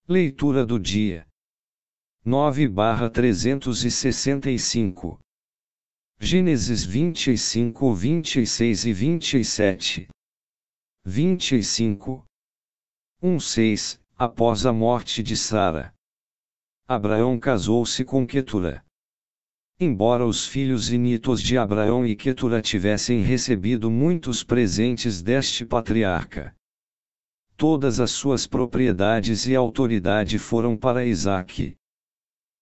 Leitura do dia 9/365. Gênesis 25, 26 e 27. 25. 1:6. Após a morte de Sara, Abraão casou-se com Quetura. Embora os filhos initos de Abraão e Quetura tivessem recebido muitos presentes deste patriarca, todas as suas propriedades e autoridade foram para Isaque,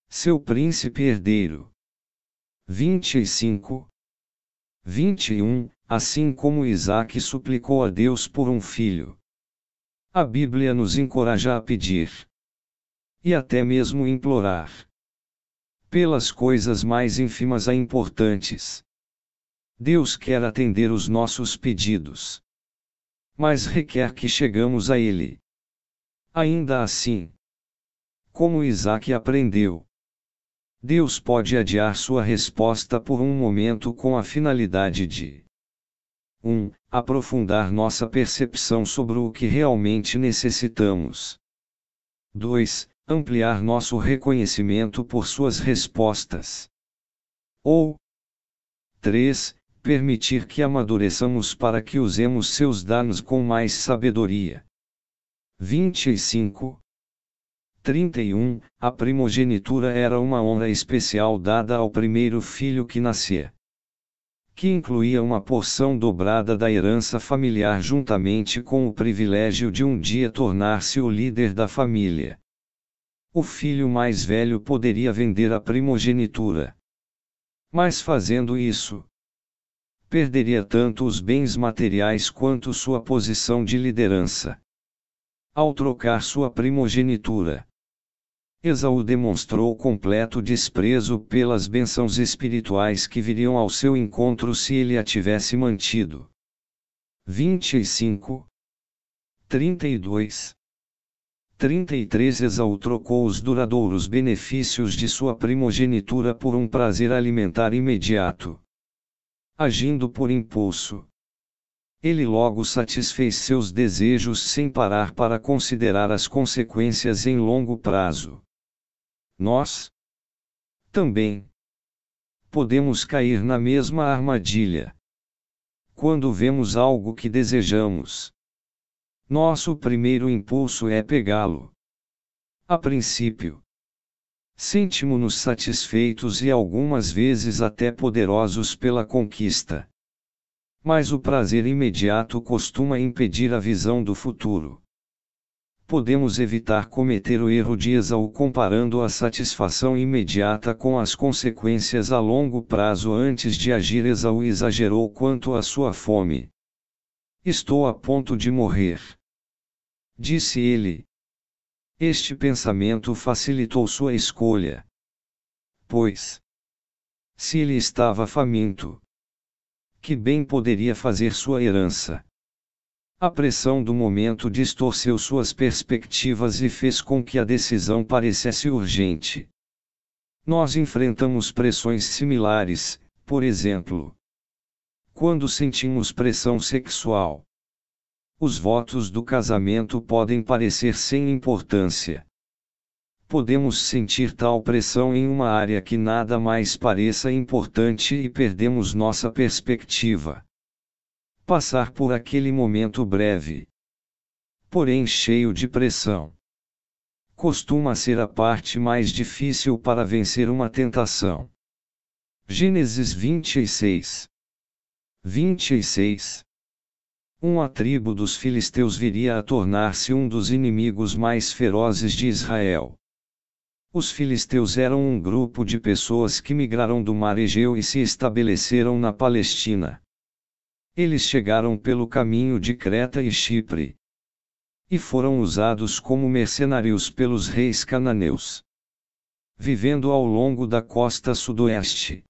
seu príncipe herdeiro. 25. 21. Assim como Isaque suplicou a Deus por um filho, a Bíblia nos encoraja a pedir, e até mesmo implorar, pelas coisas mais ínfimas a importantes. Deus quer atender os nossos pedidos, mas requer que chegamos a Ele. Ainda assim, como Isaque aprendeu, Deus pode adiar sua resposta por um momento com a finalidade de 1. Aprofundar nossa percepção sobre o que realmente necessitamos. 2. Ampliar nosso reconhecimento por suas respostas. Ou 3. Permitir que amadureçamos para que usemos seus danos com mais sabedoria. 25. 31. A primogenitura era uma honra especial dada ao primeiro filho que nascia, que incluía uma porção dobrada da herança familiar juntamente com o privilégio de um dia tornar-se o líder da família. O filho mais velho poderia vender a primogenitura, mas fazendo isso, perderia tanto os bens materiais quanto sua posição de liderança. Ao trocar sua primogenitura, Esaú demonstrou completo desprezo pelas bênçãos espirituais que viriam ao seu encontro se ele a tivesse mantido. 25. 32. 33. Esaú trocou os duradouros benefícios de sua primogenitura por um prazer alimentar imediato. Agindo por impulso, ele logo satisfez seus desejos sem parar para considerar as consequências em longo prazo. Nós também podemos cair na mesma armadilha. Quando vemos algo que desejamos, nosso primeiro impulso é pegá-lo. A princípio, sentimos-nos satisfeitos e algumas vezes até poderosos pela conquista. Mas o prazer imediato costuma impedir a visão do futuro. Podemos evitar cometer o erro de Esaú comparando a satisfação imediata com as consequências a longo prazo antes de agir. Esaú exagerou quanto à sua fome. Estou a ponto de morrer, disse ele. Este pensamento facilitou sua escolha, pois, se ele estava faminto, que bem poderia fazer sua herança? A pressão do momento distorceu suas perspectivas e fez com que a decisão parecesse urgente. Nós enfrentamos pressões similares, por exemplo, quando sentimos pressão sexual. Os votos do casamento podem parecer sem importância. Podemos sentir tal pressão em uma área que nada mais pareça importante e perdemos nossa perspectiva. Passar por aquele momento breve, porém cheio de pressão, costuma ser a parte mais difícil para vencer uma tentação. Gênesis 26. 26. A tribo dos filisteus viria a tornar-se um dos inimigos mais ferozes de Israel. Os filisteus eram um grupo de pessoas que migraram do mar Egeu e se estabeleceram na Palestina. Eles chegaram pelo caminho de Creta e Chipre, e foram usados como mercenários pelos reis cananeus, vivendo ao longo da costa sudoeste.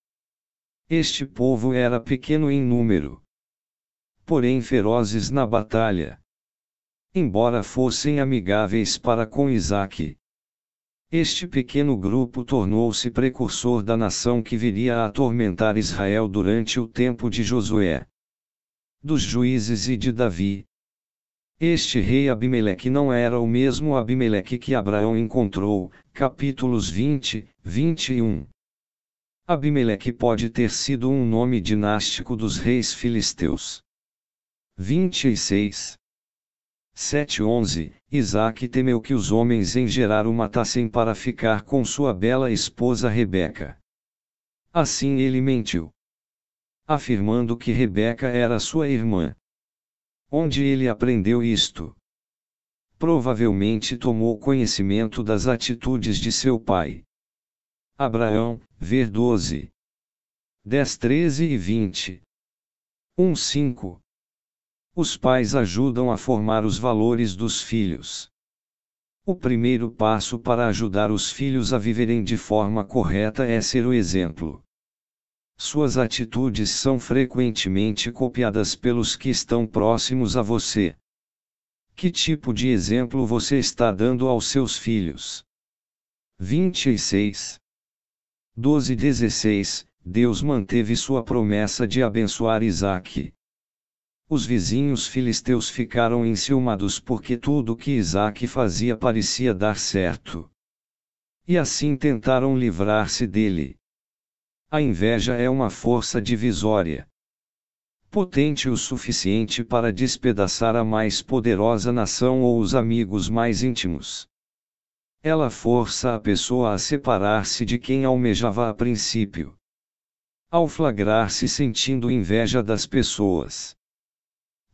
Este povo era pequeno em número, porém ferozes na batalha. Embora fossem amigáveis para com Isaque, este pequeno grupo tornou-se precursor da nação que viria a atormentar Israel durante o tempo de Josué, dos juízes e de Davi. Este rei Abimeleque não era o mesmo Abimeleque que Abraão encontrou, capítulos 20, 21. Abimeleque pode ter sido um nome dinástico dos reis filisteus. 26. 7:11 Isaque temeu que os homens em Gerar o matassem para ficar com sua bela esposa Rebeca. Assim ele mentiu, afirmando que Rebeca era sua irmã. Onde ele aprendeu isto? Provavelmente tomou conhecimento das atitudes de seu pai. Abraão, ver 12. 10, 13 e 20. 1:5. Os pais ajudam a formar os valores dos filhos. O primeiro passo para ajudar os filhos a viverem de forma correta é ser o exemplo. Suas atitudes são frequentemente copiadas pelos que estão próximos a você. Que tipo de exemplo você está dando aos seus filhos? 26. 12:16 Deus manteve sua promessa de abençoar Isaque. Os vizinhos filisteus ficaram enciumados porque tudo que Isaque fazia parecia dar certo. E assim tentaram livrar-se dele. A inveja é uma força divisória, potente o suficiente para despedaçar a mais poderosa nação ou os amigos mais íntimos. Ela força a pessoa a separar-se de quem almejava a princípio. Ao flagrar-se sentindo inveja das pessoas,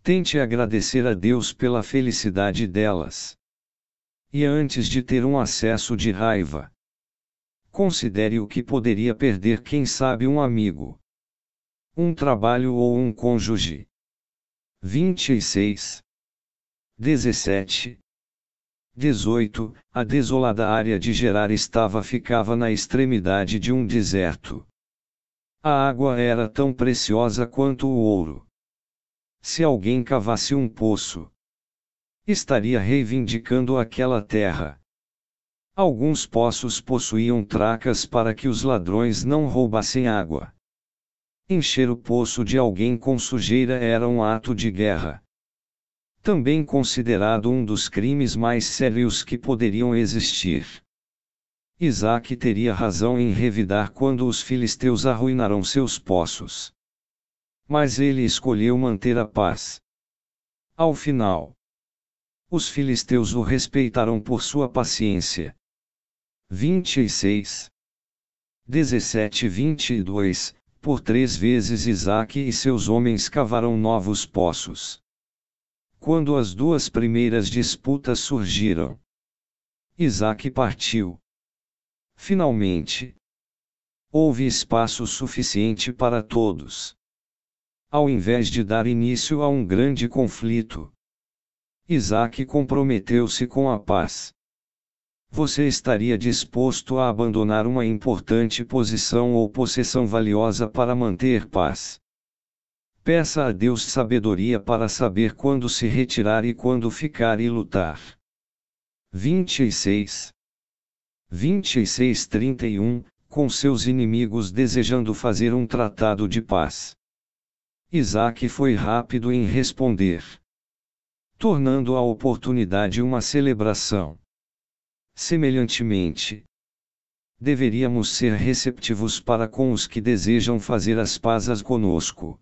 tente agradecer a Deus pela felicidade delas. E antes de ter um acesso de raiva, considere o que poderia perder, quem sabe um amigo, um trabalho ou um cônjuge. 26. 17. 18. A desolada área de Gerar ficava na extremidade de um deserto. A água era tão preciosa quanto o ouro. Se alguém cavasse um poço, estaria reivindicando aquela terra. Alguns poços possuíam tracas para que os ladrões não roubassem água. Encher o poço de alguém com sujeira era um ato de guerra, também considerado um dos crimes mais sérios que poderiam existir. Isaque teria razão em revidar quando os filisteus arruinaram seus poços. Mas ele escolheu manter a paz. Ao final, os filisteus o respeitaram por sua paciência. 26. 17 e 22. Por 3 vezes Isaque e seus homens cavaram novos poços. Quando as 2 primeiras disputas surgiram, Isaque partiu. Finalmente, houve espaço suficiente para todos. Ao invés de dar início a um grande conflito, Isaque comprometeu-se com a paz. Você estaria disposto a abandonar uma importante posição ou possessão valiosa para manter paz? Peça a Deus sabedoria para saber quando se retirar e quando ficar e lutar. 26. 26:31 Com seus inimigos desejando fazer um tratado de paz, Isaque foi rápido em responder, tornando a oportunidade uma celebração. Semelhantemente, deveríamos ser receptivos para com os que desejam fazer as pazes conosco.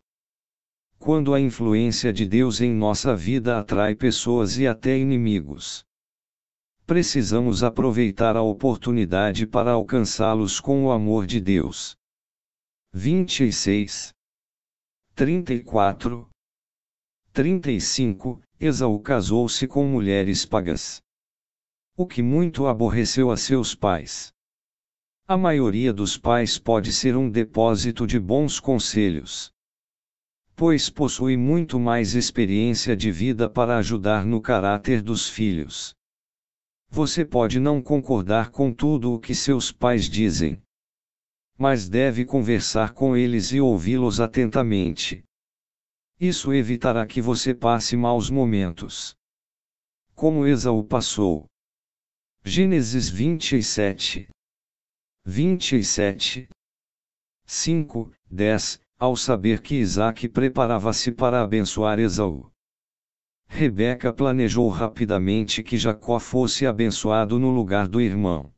Quando a influência de Deus em nossa vida atrai pessoas e até inimigos, precisamos aproveitar a oportunidade para alcançá-los com o amor de Deus. 26. 34. 35. Esaú casou-se com mulheres pagãs, o que muito aborreceu a seus pais. A maioria dos pais pode ser um depósito de bons conselhos, pois possui muito mais experiência de vida para ajudar no caráter dos filhos. Você pode não concordar com tudo o que seus pais dizem, mas deve conversar com eles e ouvi-los atentamente. Isso evitará que você passe maus momentos, como Esaú passou. Gênesis 27. 27. 5, 10. Ao saber que Isaque preparava-se para abençoar Esaú, Rebeca planejou rapidamente que Jacó fosse abençoado no lugar do irmão.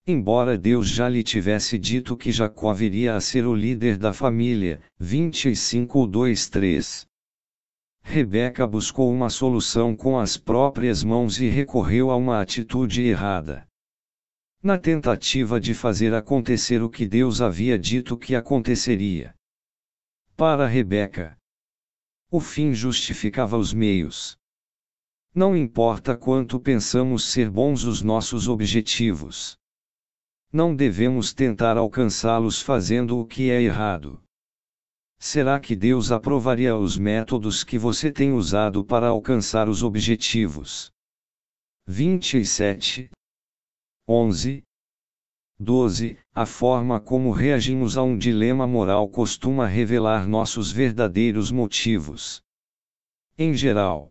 Embora Deus já lhe tivesse dito que Jacó viria a ser o líder da família, 25:2-3. Rebeca buscou uma solução com as próprias mãos e recorreu a uma atitude errada. Na tentativa de fazer acontecer o que Deus havia dito que aconteceria. Para Rebeca, o fim justificava os meios. Não importa quanto pensamos ser bons os nossos objetivos. Não devemos tentar alcançá-los fazendo o que é errado. Será que Deus aprovaria os métodos que você tem usado para alcançar os objetivos? 27:11-12 A forma como reagimos a um dilema moral costuma revelar nossos verdadeiros motivos. Em geral,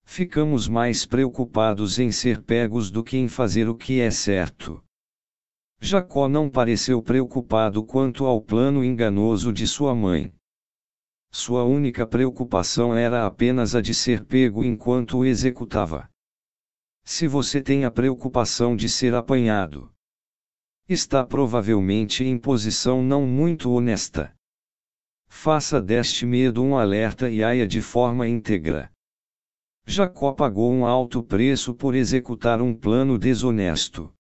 ficamos mais preocupados em ser pegos do que em fazer o que é certo. Jacó não pareceu preocupado quanto ao plano enganoso de sua mãe. Sua única preocupação era apenas a de ser pego enquanto o executava. Se você tem a preocupação de ser apanhado, está provavelmente em posição não muito honesta. Faça deste medo um alerta e haja de forma íntegra. Jacó pagou um alto preço por executar um plano desonesto.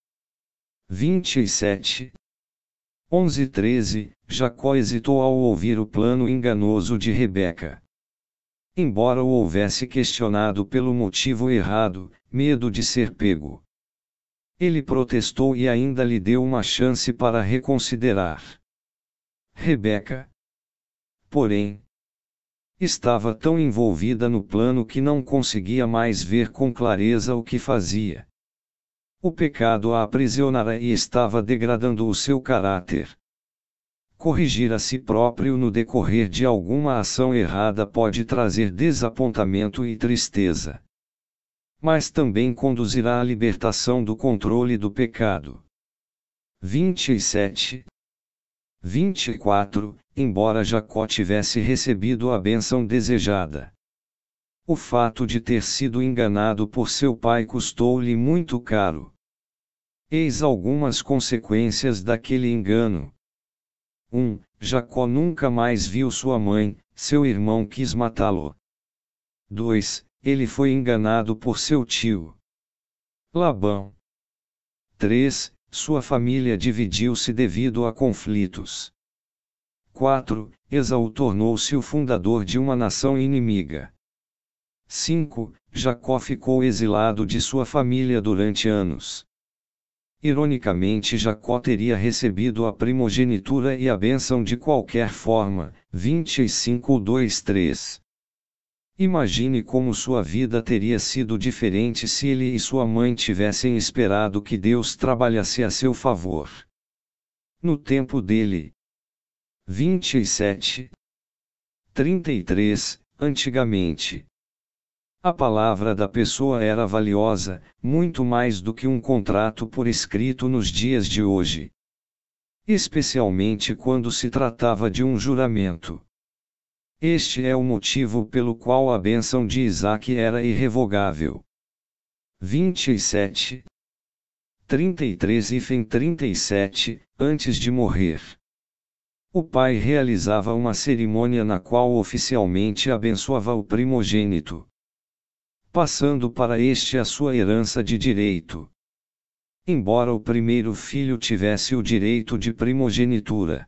27:11-13 Jacó hesitou ao ouvir o plano enganoso de Rebeca. Embora o houvesse questionado pelo motivo errado, medo de ser pego, ele protestou e ainda lhe deu uma chance para reconsiderar. Rebeca, porém, estava tão envolvida no plano que não conseguia mais ver com clareza o que fazia. O pecado a aprisionara e estava degradando o seu caráter. Corrigir a si próprio no decorrer de alguma ação errada pode trazer desapontamento e tristeza. Mas também conduzirá à libertação do controle do pecado. 27:24 Embora Jacó tivesse recebido a bênção desejada, o fato de ter sido enganado por seu pai custou-lhe muito caro. Eis algumas consequências daquele engano. 1. Jacó nunca mais viu sua mãe, seu irmão quis matá-lo. 2. Ele foi enganado por seu tio Labão. 3. Sua família dividiu-se devido a conflitos. 4. Esaú tornou-se o fundador de uma nação inimiga. 5. Jacó ficou exilado de sua família durante anos. Ironicamente, Jacó teria recebido a primogenitura e a bênção de qualquer forma. 25:2-3 Imagine como sua vida teria sido diferente se ele e sua mãe tivessem esperado que Deus trabalhasse a seu favor. No tempo dele. 27:33 Antigamente, a palavra da pessoa era valiosa, muito mais do que um contrato por escrito nos dias de hoje. Especialmente quando se tratava de um juramento. Este é o motivo pelo qual a bênção de Isaque era irrevogável. 27:33-37 Antes de morrer, o pai realizava uma cerimônia na qual oficialmente abençoava o primogênito, passando para este a sua herança de direito. Embora o primeiro filho tivesse o direito de primogenitura,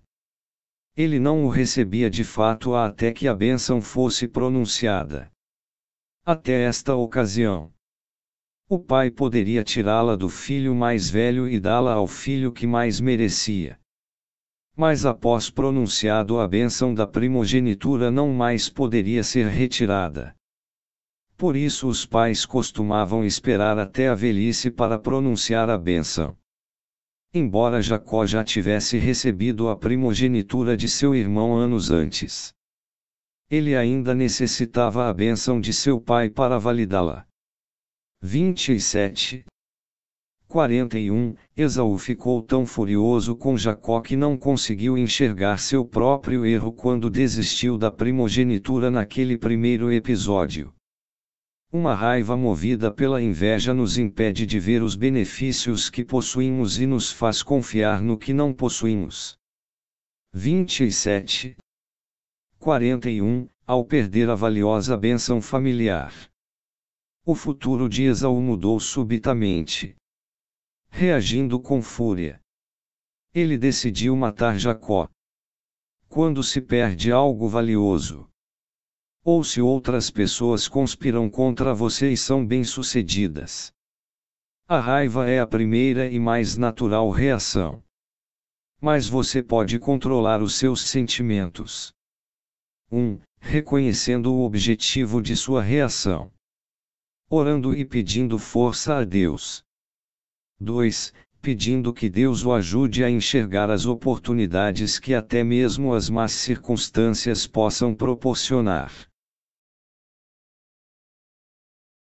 ele não o recebia de fato até que a bênção fosse pronunciada. Até esta ocasião, o pai poderia tirá-la do filho mais velho e dá-la ao filho que mais merecia. Mas após pronunciado a bênção da primogenitura não mais poderia ser retirada. Por isso os pais costumavam esperar até a velhice para pronunciar a bênção. Embora Jacó já tivesse recebido a primogenitura de seu irmão anos antes, ele ainda necessitava a bênção de seu pai para validá-la. 27:41 Esaú ficou tão furioso com Jacó que não conseguiu enxergar seu próprio erro quando desistiu da primogenitura naquele primeiro episódio. Uma raiva movida pela inveja nos impede de ver os benefícios que possuímos e nos faz confiar no que não possuímos. 27. 41. Ao perder a valiosa bênção familiar. O futuro de Esaú mudou subitamente. Reagindo com fúria, ele decidiu matar Jacó. Quando se perde algo valioso, ou se outras pessoas conspiram contra você e são bem-sucedidas, a raiva é a primeira e mais natural reação. Mas você pode controlar os seus sentimentos. 1. Reconhecendo o objetivo de sua reação. Orando e pedindo força a Deus. 2. Pedindo que Deus o ajude a enxergar as oportunidades que até mesmo as más circunstâncias possam proporcionar.